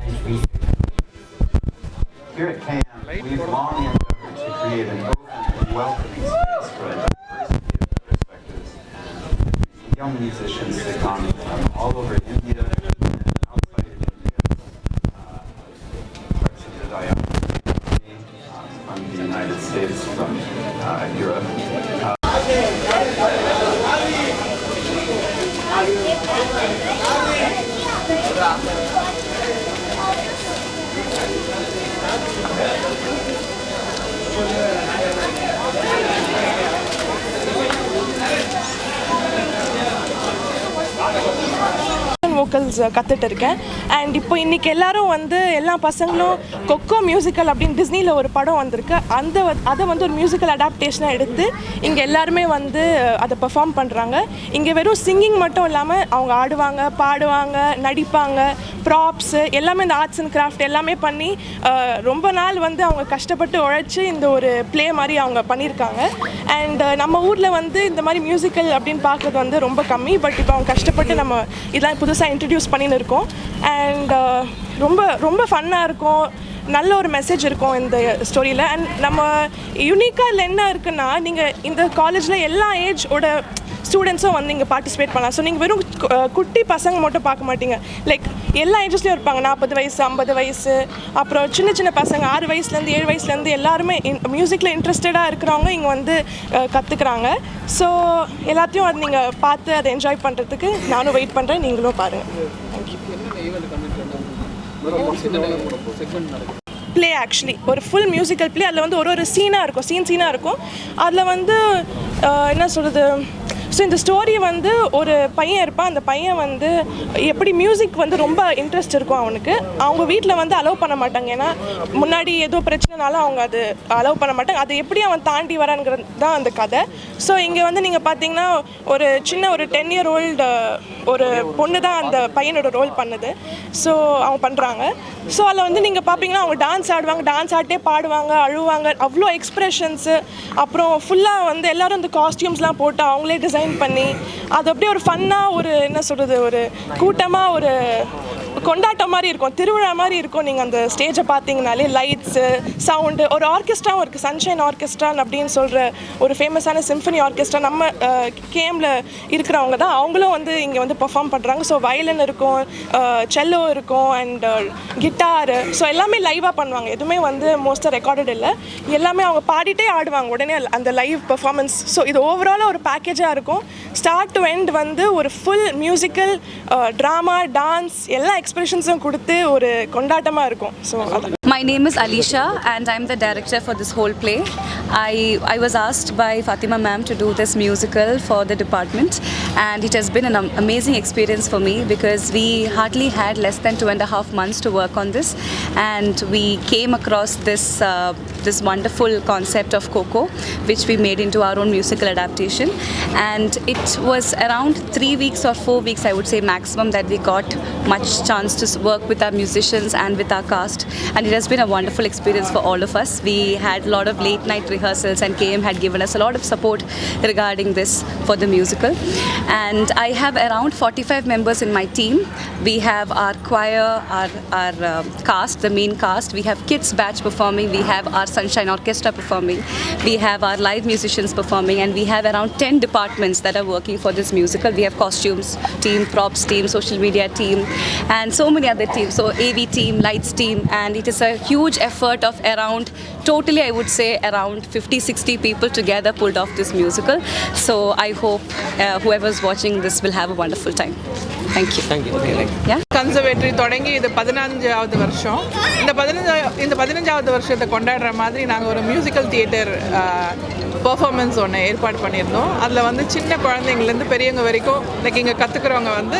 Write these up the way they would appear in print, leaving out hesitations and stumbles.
Here at KM, we've long endeavored to create an open and welcoming space for a diversity of perspectives. Young musicians that come from all over India and outside of India, parts of the diaspora, from the United States, from Europe. Vocals கற்றுட்டு இருக்கேன். And இப்போ இன்றைக்கி எல்லோரும் வந்து எல்லா பசங்களும் kho kho musical அப்படின்னு டிஸ்னியில் ஒரு படம் வந்திருக்கு, அதை வந்து ஒரு மியூசிக்கல் அடாப்டேஷனாக எடுத்து இங்கே எல்லாருமே வந்து அதை பெர்ஃபார்ம் பண்ணுறாங்க. இங்கே வெறும் சிங்கிங் மட்டும் இல்லாமல் அவங்க ஆடுவாங்க, பாடுவாங்க, நடிப்பாங்க, ப்ராப்ஸு எல்லாமே இந்த ஆர்ட்ஸ் அண்ட் கிராஃப்ட் எல்லாமே பண்ணி ரொம்ப நாள் வந்து அவங்க கஷ்டப்பட்டு உழைச்சி இந்த ஒரு ப்ளே மாதிரி அவங்க பண்ணியிருக்காங்க. அண்ட் நம்ம ஊரில் வந்து இந்த மாதிரி மியூசிக்கல் அப்படின்னு பார்க்குறது வந்து ரொம்ப கம்மி. பட் இப்போ அவங்க கஷ்டப்பட்டு நம்ம இதெல்லாம் புதுசாக இன்ட்ரடியூஸ் பண்ணின்னு இருக்கோம். அண்ட் ரொம்ப ரொம்ப ஃபன்னாக இருக்கும், நல்ல ஒரு மெசேஜ் இருக்கும் இந்த ஸ்டோரியில். அண்ட் நம்ம யூனிக்காக இதில் என்ன இருக்குன்னா, நீங்கள் இந்த காலேஜில் எல்லா ஏஜோட ஸ்டூடெண்ட்ஸும் வந்து இங்கே பார்ட்டிசிபேட் பண்ணலாம். ஸோ நீங்கள் வெறும் குட்டி பசங்க மட்டும் பார்க்க மாட்டீங்க, லைக் எல்லா ஏஜஸ்லேயும் இருப்பாங்க. 40 வயசு, 50 வயசு, அப்புறம் சின்ன சின்ன பசங்க 6 வயசுலேருந்து 7 வயசுலேருந்து எல்லாருமே மியூசிக்கில் இன்ட்ரெஸ்டடாக இருக்கிறவங்க இங்கே வந்து கற்றுக்குறாங்க. ஸோ எல்லாத்தையும் அது நீங்கள் பார்த்து அதை என்ஜாய் பண்ணுறதுக்கு நானும் வெயிட் பண்ணுறேன், நீங்களும் பாருங்கள். தேங்க்யூ. ப்ளே ஆக்சுவலி ஒரு ஃபுல் மியூசிக்கல் ப்ளே. அதில் வந்து ஒரு சீனாக இருக்கும், சீனாக இருக்கும். அதில் வந்து என்ன சொல்கிறது, ஸோ இந்த ஸ்டோரி வந்து ஒரு பையன் இருப்பான். அந்த பையன் வந்து எப்படி மியூசிக் வந்து ரொம்ப இன்ட்ரெஸ்ட் இருக்கும் அவனுக்கு. அவங்க வீட்டில் வந்து அலோவ் பண்ண மாட்டாங்க, ஏன்னா முன்னாடி ஏதோ பிரச்சனைனால அவங்க அது அலோவ் பண்ண மாட்டாங்க. அது எப்படி அவன் தாண்டி வரான்ங்கிறது தான் அந்த கதை. ஸோ இங்கே வந்து நீங்கள் பார்த்தீங்கன்னா ஒரு சின்ன ஒரு 10 year old ஒரு பொண்ணு தான் அந்த பையனோட ரோல் பண்ணுது. ஸோ அவங்க பண்ணுறாங்க. ஸோ அதில் வந்து நீங்கள் பார்ப்பீங்கன்னா அவங்க டான்ஸ் ஆடுவாங்க, டான்ஸ் ஆடிட்டே பாடுவாங்க, அழுவாங்க, அவ்வளோ எக்ஸ்ப்ரெஷன்ஸு. அப்புறம் ஃபுல்லாக வந்து எல்லோரும் இந்த காஸ்டியூம்ஸ்லாம் போட்டு அவங்களே டிசைன் பண்ணி அது அப்படியே ஒரு ஃபன்னாக ஒரு என்ன சொல்கிறது, ஒரு கூட்டமாக ஒரு கொண்டாட்டம் மாதிரி இருக்கும், திருவிழா மாதிரி இருக்கும். நீங்கள் அந்த ஸ்டேஜை பார்த்தீங்கனாலே லைட்ஸு, சவுண்டு, ஒரு ஆர்கெஸ்ட்ராவும் இருக்குது, சன்ஷைன் ஆர்கெஸ்ட்ரான் அப்படின்னு சொல்கிற ஒரு ஃபேமஸான சிம்ஃபனி ஆர்கெஸ்ட்ரா நம்ம கேமில் இருக்கிறவங்க தான். அவங்களும் வந்து இங்கே வந்து பெர்ஃபார்ம் பண்ணுறாங்க. ஸோ வயலின் இருக்கும், செல்லோ இருக்கும், அண்ட் கிட்டாரு. ஸோ எல்லாமே லைவாக பண்ணுவாங்க, எதுவுமே வந்து மோஸ்ட்டாக ரெக்கார்டட் இல்லை. எல்லாமே அவங்க பாடிட்டே ஆடுவாங்க உடனே அந்த லைவ் பெர்ஃபார்மன்ஸ். ஸோ இது ஓவராலாக ஒரு பேக்கேஜாக இருக்கும். ஸ்டார்ட் டு எண்ட் வந்து ஒரு ஃபுல் மியூசிக்கல், ட்ராமா, டான்ஸ் எல்லா எக்ஸ்பிரஷன்ஸும் கொடுத்து ஒரு கொண்டாட்டமாக இருக்கும். So My name is Alisha and I'm the director for this whole play. I was asked by Fatima ma'am to do this musical for the department, and it has been an amazing experience for me because we hardly had less than 2.5 months to work on this, and we came across this wonderful concept of Coco, which we made into our own musical adaptation. And it was around 3 weeks or 4 weeks, I would say maximum, that we got much chance to work with our musicians and with our cast, and it has been a wonderful experience for all of us. We had a lot of late night rehearsals and KM had given us a lot of support regarding this for the musical. And I have around 45 members in my team. We have our choir, our cast, the main cast. We have kids batch performing. We have our Sunshine Orchestra performing. We have our live musicians performing, and we have around 10 departments that are working for this musical. We have costumes team, props team, social media team, and so many other teams. So AV team, lights team, and it is a huge effort of around, totally I would say around 50-60 people together pulled off this musical. So I hope whoever's watching this will have a wonderful time. Thank you. Thank you. Okay, yeah. Conservatory தொடங்கி இது 15வது வருஷம். இந்த 15வது வருஷத்தை கொண்டாடுற மாதிரி நாங்கள் ஒரு musical theatre performance ஒன்று ஏற்பாடு பண்ணியிருந்தோம். அதில் வந்து சின்ன குழந்தைங்கலேருந்து பெரியவங்க வரைக்கும் லைக் இங்கே கற்றுக்கிறவங்க வந்து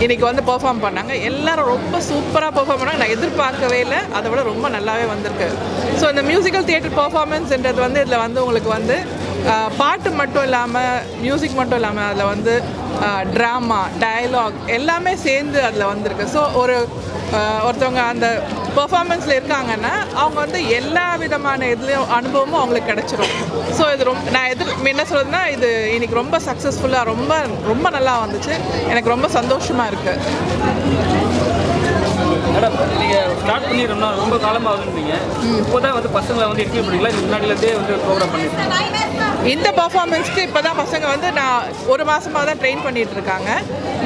இன்றைக்கி வந்து பெர்ஃபார்ம் பண்ணாங்க. எல்லோரும் ரொம்ப சூப்பராக பெர்ஃபார்ம் பண்ணாங்க. நான் எதிர்பார்க்கவே இல்லை, அதை விட ரொம்ப நல்லாவே வந்திருக்கு. ஸோ இந்த மியூசிக்கல் தியேட்டர் பர்ஃபார்மன்ஸ்ன்றது வந்து இதில் வந்து உங்களுக்கு வந்து பாட்டு மட்டும் இல்லாமல், மியூசிக் மட்டும் இல்லாமல், அதில் வந்து ட்ராமா, டயலாக் எல்லாமே சேர்ந்து அதில் வந்திருக்கு. ஸோ ஒருத்தவங்க அந்த பெர்ஃபார்மன்ஸில் இருக்காங்கன்னா அவங்க வந்து எல்லா விதமான இதுலேயும் அனுபவமும் அவங்களுக்கு கிடச்சிரும். ஸோ இது நான் என்ன சொல்கிறதுனா, இது இன்றைக்கி ரொம்ப சக்ஸஸ்ஃபுல்லாக ரொம்ப ரொம்ப நல்லா வந்துச்சு. எனக்கு ரொம்ப சந்தோஷமாக இருக்குது. பண்ணி ரொம்ப காலமாக ஆகுதுன்றீங்க. இப்போ தான் வந்து பசங்களை வந்து எக்ஸ்பிளைன் பண்ணிக்கலாம், இது முன்னாடியிலேருந்தே வந்து ப்ரோக்ராம் பண்ணியிருக்கேன். இந்த பர்ஃபார்மன்ஸ்க்கு இப்போ தான் பசங்க வந்து நான் ஒரு மாதமாக தான் ட்ரெயின் பண்ணிட்டு இருக்காங்க.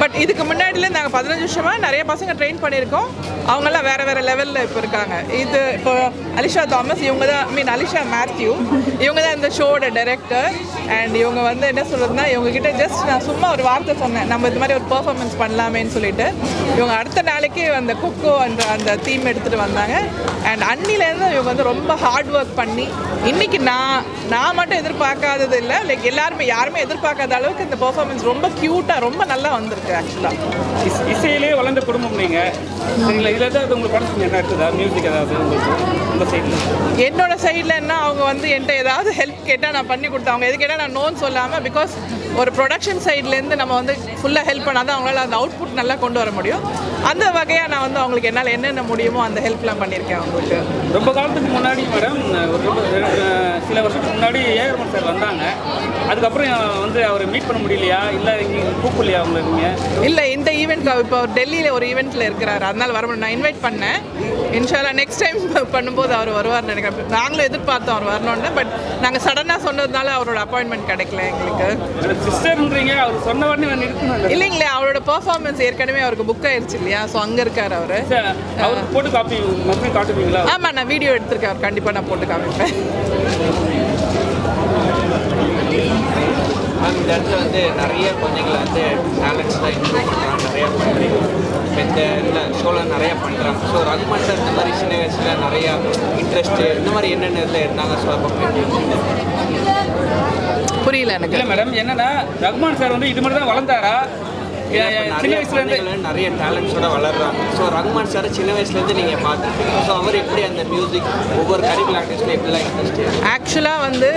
பட் இதுக்கு முன்னாடியில் நாங்கள் 15 வருஷமாக நிறைய பசங்க ட்ரெயின் பண்ணியிருக்கோம். அவங்கெல்லாம் வேறு வேறு லெவலில் இப்போ இருக்காங்க. இது இப்போ அலிஷா தாமஸ், இவங்க தான் அலிஷா மேத்யூ, இவங்க தான் இந்த ஷோட டைரக்டர். அண்ட் இவங்க வந்து என்ன சொல்கிறதுனா, இவங்ககிட்ட ஜஸ்ட் நான் சும்மா ஒரு வார்த்தை சொன்னேன், நம்ம இது மாதிரி ஒரு பர்ஃபார்மன்ஸ் பண்ணலாமேன்னு சொல்லிட்டு. இவங்க அடுத்த நாளைக்கு அந்த கொக்கோ அந்த தீம் எடுத்துகிட்டு வந்தாங்க. அண்ட் அன்னிலேருந்து இவங்க வந்து ரொம்ப ஹார்ட் ஒர்க் பண்ணி இன்றைக்கி நான் மட்டும் எதிர்பார்க்காதது இல்லை, லைக் யாருமே எதிர்பார்க்காத அளவுக்கு இந்த பர்ஃபார்மன்ஸ் ரொம்ப க்யூட்டாக ரொம்ப நல்லா வந்திருக்கு. ஆக்சுவலாக இசையிலே வளர்ந்த குடும்பம் நீங்கள், சரிங்களா? இதில் ஏதாவது உங்களுக்கு படத்துக்கு என்ன இருக்குதா, மியூசிக் ஏதாவது உங்களுக்கு உங்கள் சைடில்? என்னோட சைடில் என்ன, அவங்க வந்து என்கிட்ட ஏதாவது ஹெல்ப் கேட்டால் நான் பண்ணி கொடுத்தேன். அவங்க எது கேட்டால் நான் நோன்னு சொல்லாமல், பிகாஸ் ஒரு ப்ரொடக்ஷன் சைட்லேருந்து நம்ம வந்து ஃபுல்லாக ஹெல்ப் பண்ணால் தான் அவங்களால அந்த அவுட்புட் நல்லா கொண்டு வர முடியும். அந்த வகையாக நான் வந்து அவங்களுக்கு என்னால் என்னென்ன முடியுமோ அந்த ஹெல்ப்லாம் பண்ணியிருக்கேன் அவங்களுக்கு. ரொம்ப காலத்துக்கு முன்னாடி மேடம், சில வருஷத்துக்கு முன்னாடி ஏஆர் சார் வந்தாங்க. அதுக்கப்புறம் வந்து அவர் மீட் பண்ண முடியலையா, இல்லை கூப்பிடலையா அவங்களை நீங்கள்? இல்லை, இந்த ஈவெண்ட் இப்போ டெல்லியில் ஒரு ஈவெண்ட்டில் இருக்கிறாரு, அதனால் வர முடியும். நான் இன்வைட் பண்ணேன். இன்ஷால்லா நெக்ஸ்ட் டைம் பண்ணும்போது அவர் வருவார்னு நினைக்கிறேன். நாங்களும் எதிர்பார்த்தோம் அவர் வரணுன்னு, பட் நாங்கள் சடனாக சொன்னதுனால அவரோட அப்பாயின்மெண்ட் கிடைக்கல எங்களுக்கு. சிஸ்டர்ன்றீங்க, அவர் சொன்ன உடனே இல்லைங்களே, அவரோட பெர்ஃபார்மன்ஸ் ஏற்கனவே அவருக்கு புக் ஆயிடுச்சு இல்லையா, ஸோ அங்கே இருக்கார் அவர். போட்டு காட்டுவீங்களா? ஆமாம், நான் வீடியோ எடுத்திருக்கேன் அவர், கண்டிப்பாக நான் போட்டு காமிப்பேன். இந்த இடத்துல வந்து நிறைய குழந்தைங்களை வந்து டேலண்ட்ஸ்லாம் இம்ப்ரூவ் பண்ணுறாங்க, நிறையா பண்ணுறீங்க. இந்த ஷோவில் நிறையா பண்ணுறாங்க. ஸோ ரகுமான் சார் இந்த மாதிரி சின்ன வயசில் நிறையா இன்ட்ரெஸ்ட்டு இந்த மாதிரி என்னென்ன இதில் இருந்தாங்க? ஸோ புரியல எனக்கு. இல்லை மேடம், என்னன்னா ரகுமான் சார் வந்து இது மாதிரி தான் வளர்ந்தாரா? சின்ன வயசுலேருந்து நிறைய டேலண்ட்ஸோட வளர்றாங்க. ஸோ ரகுமான் சார் சின்ன வயசுலேருந்து நீங்கள் பார்த்துருக்கீங்க. ஸோ அவர் எப்படி அந்த மியூசிக் ஒவ்வொரு கரிக்குலர் ஆக்டிவிட்டிஸில் எப்படிலாம் இன்ட்ரெஸ்ட்? ஆக்சுவலாக வந்து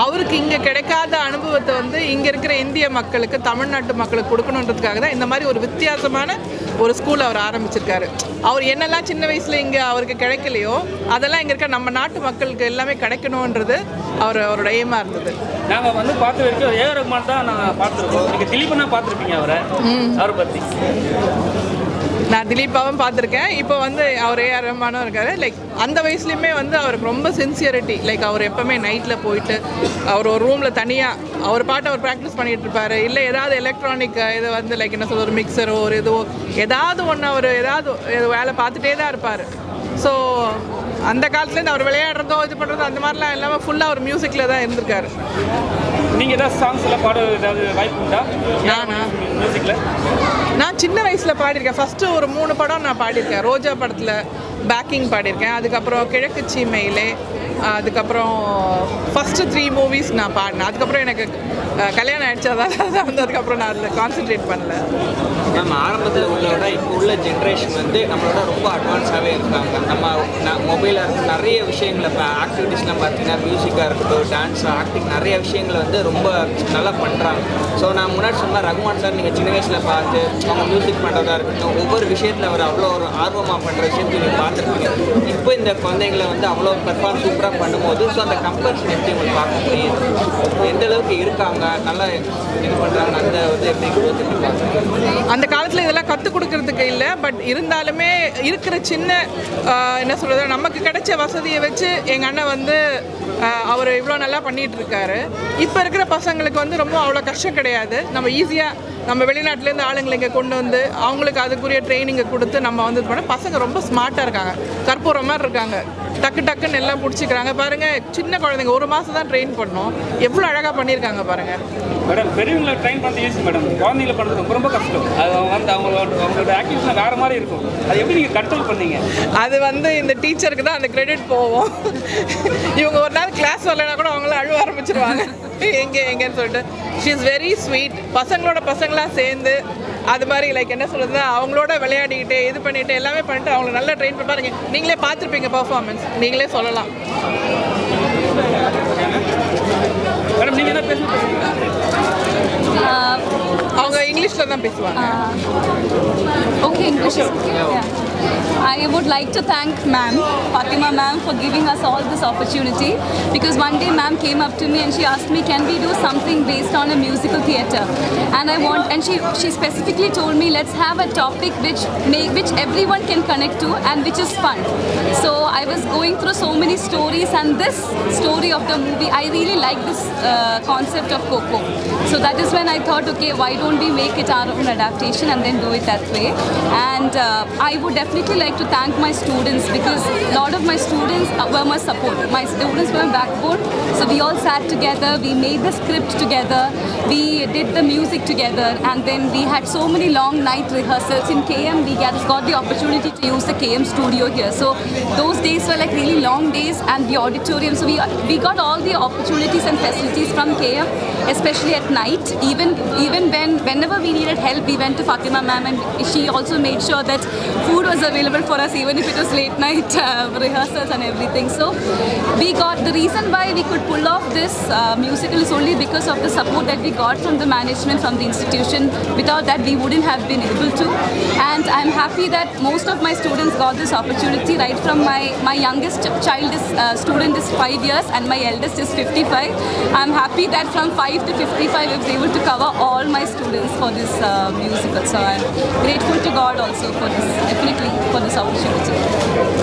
அவருக்கு இங்கே கிடைக்காத அனுபவத்தை வந்து இங்கே இருக்கிற இந்திய மக்களுக்கு, தமிழ்நாட்டு மக்களுக்கு கொடுக்கணுன்றதுக்காக தான் இந்த மாதிரி ஒரு வித்தியாசமான ஒரு ஸ்கூல் அவர் ஆரம்பிச்சிருக்காரு. அவர் என்னெல்லாம் சின்ன வயசில் இங்கே அவருக்கு கிடைக்கலையோ அதெல்லாம் இங்கே இருக்க நம்ம நாட்டு மக்களுக்கு எல்லாமே கிடைக்கணுன்றது அவரோட எய்மாக இருந்தது. நாங்கள் வந்து பார்த்த வரைக்கும் ஏஆர் ரகுமான் தான் நாங்கள் பார்த்துருக்கோம். நீங்கள் திலீபனா பார்த்துருப்பீங்க அவரை பற்றி. நான் திலீப்பாவும் பார்த்துருக்கேன். இப்போ வந்து அவர் ஏஆர் ரஹ்மானும் இருக்காரு. லைக் அந்த வயசுலையுமே வந்து அவருக்கு ரொம்ப சின்சியரிட்டி. லைக் அவர் எப்போவுமே நைட்டில் போயிட்டு அவர் ஒரு ரூமில் தனியாக அவர் பாட்டு அவர் ப்ராக்டிஸ் பண்ணிகிட்டு இருப்பார். இல்லை ஏதாவது எலக்ட்ரானிக் இது வந்து லைக் என்ன சொல்வது, ஒரு மிக்சரோ ஒரு இதுவோ ஏதாவது ஒன்று அவர் ஏதாவது வேலை பார்த்துட்டே தான் இருப்பார். ஸோ அந்த காலத்துலேருந்து அவர் விளையாடுறதோ இது பண்ணுறதோ அந்த மாதிரிலாம் இல்லாமல் ஃபுல்லாக அவர் மியூசிக்கில் தான் இருந்திருக்காரு. நீங்கள் ஏதாவது சாங்ஸ் எல்லாம் பாட ஏதாவது வாய்ப்பு உண்டா? மியூசிக்கில் நான் சின்ன வயசில் பாடியிருக்கேன். ஃபஸ்ட்டு ஒரு 3 படம் நான் பாடியிருக்கேன். ரோஜா படத்தில் பேக்கிங் பாடியிருக்கேன். அதுக்கப்புறம் கிழக்கு சீமையிலே, அதுக்கப்புறம் ஃபஸ்ட்டு 3 மூவிஸ் நான் பாடினேன். அதுக்கப்புறம் எனக்கு கல்யாணம் ஆகிடுச்சு, அதான் வந்து அதுக்கப்புறம் நான் அதில் கான்சென்ட்ரேட் பண்ணல. நம்ம ஆரம்பத்தில் உள்ளோட இப்போ உள்ள ஜென்ரேஷன் வந்து நம்மளோட ரொம்ப அட்வான்ஸாகவே இருக்காங்க. நம்ம மொபைலில் நிறைய விஷயங்களை இப்போ ஆக்டிவிட்டீஸ்லாம் பார்த்தீங்கன்னா மியூசிக்காக இருக்கட்டும், டான்ஸ், ஆக்டிங் நிறைய விஷயங்களை வந்து ரொம்ப நல்லா பண்ணுறாங்க. ஸோ நான் முன்னாடி சொன்னால் ரகுமான் சார் நீங்கள் சின்ன வயசில் பார்த்து அவங்க மியூசிக் பண்ணுறதா இருக்கட்டும், ஒவ்வொரு விஷயத்தில் அவர் அவ்வளோ ஒரு ஆர்வமாக பண்ணுற விஷயத்தை நீங்கள் பார்த்துருப்பீங்க. இப்போ இந்த குழந்தைங்களை வந்து அவ்வளோ பெர்ஃபார்ம் சூப்பராக பண்ணும்போது ஸோ அந்த கம்பேரிசன் எப்படி உங்களுக்கு பார்க்க முடியுது? எந்த அளவுக்கு இருக்காங்க, நல்லா இது பண்ணுறாங்க, அந்த வந்து எப்படி பார்க்குறாங்க? அந்த காலத்தில் இதெல்லாம் கற்றுக் கொடுக்கறதுக்கு இல்லை, பட் இருந்தாலுமே இருக்கிற சின்ன என்ன சொல்கிறது, நமக்கு கிடைச்ச வசதியை வச்சு எங்கள் அண்ணன் வந்து அவர் இவ்வளோ நல்லா பண்ணிகிட்டு இருக்காரு. இப்போ இருக்கிற பசங்களுக்கு வந்து ரொம்ப அவ்வளோ கஷ்டம் கிடையாது. நம்ம ஈஸியாக நம்ம வெளிநாட்டிலேருந்து ஆளுங்களை இங்கே கொண்டு வந்து அவங்களுக்கு அதுக்குரிய ட்ரைனிங்கை கொடுத்து நம்ம வந்து இது பண்ண பசங்க ரொம்ப ஸ்மார்ட்டாக இருக்காங்க, கற்பூரம் மாதிரி இருக்காங்க. டக்கு டக்குன்னு எல்லாம் பிடிச்சிக்கிறாங்க. பாருங்கள், சின்ன குழந்தைங்க 1 மாதம் தான் ட்ரெயின் பண்ணோம், எவ்வளோ அழகாக பண்ணியிருக்காங்க பாருங்கள். மேடம், பெரியவங்களை ட்ரெயின் பண்ணுறது ஈஸி மேடம், குழந்தைங்களை பண்ணுறது ரொம்ப ரொம்ப கஷ்டம். அது வந்து அவங்களோட ஆக்டிவிட்டிஸ்லாம் வேறு மாதிரி இருக்கும். அது எப்படி நீங்கள் கண்ட்ரோல் பண்ணீங்க? அது வந்து இந்த டீச்சருக்கு தான் அந்த கிரெடிட் போவோம். இவங்க ஒரு நாள் கிளாஸ் வரலைன்னா கூட அவங்களாம் அழுவ ஆரம்பிச்சிருவாங்க, எங்கேன்னு சொல்லிட்டு. She is very sweet. பசங்களோட பசங்களாக சேர்ந்து அது மாதிரி லைக் என்ன சொல்கிறது, அவங்களோட விளையாடிக்கிட்டு இது பண்ணிவிட்டு எல்லாமே பண்ணிட்டு அவங்கள நல்லா ட்ரெயின் பண்ணி பாருங்க. நீங்களே பார்த்துருப்பீங்க பர்ஃபார்மன்ஸ், நீங்களே சொல்லலாம். மேடம், நீங்கள் என்ன பேசுங்க? அவங்க இங்கிலீஷில் தான் பேசுவாங்க. Okay, English is okay. Yeah. I would like to thank ma'am, Fatima ma'am, for giving us all this opportunity, because one day ma'am came up to me and she asked me, can we do something based on a musical theatre? And she specifically told me, let's have a topic which everyone can connect to and which is fun. So I was going through so many stories, and this story of the movie, I really like this concept of Coco. So that is when I thought, okay, why don't we make it our own adaptation and then do it that way? And I would definitely like to thank my students, because a lot of my students were my support. My students were my backbone. So we all sat together, we made the script together, we did the music together, and then we had so many long night rehearsals in KM. We got the opportunity to use the KM studio here. So those days were like really long days, and the auditorium. So we got all the opportunities and facilities from KM, especially at night. Even whenever we needed help, we went to Fatima ma'am, and she also made sure that food was available for us, even if it was late night rehearsals and everything. So we got the reason why we could pull off this musical is only because of the support that we got from the management, from the institution. Without that, we wouldn't have been able to. And I'm happy that most of my students got this opportunity. Right from my youngest student is 5 years, and my eldest is 55. I'm happy that from 5 to 55 I was able to cover all my students for this musical. So I'm grateful to God also for this, definitely for this opportunity.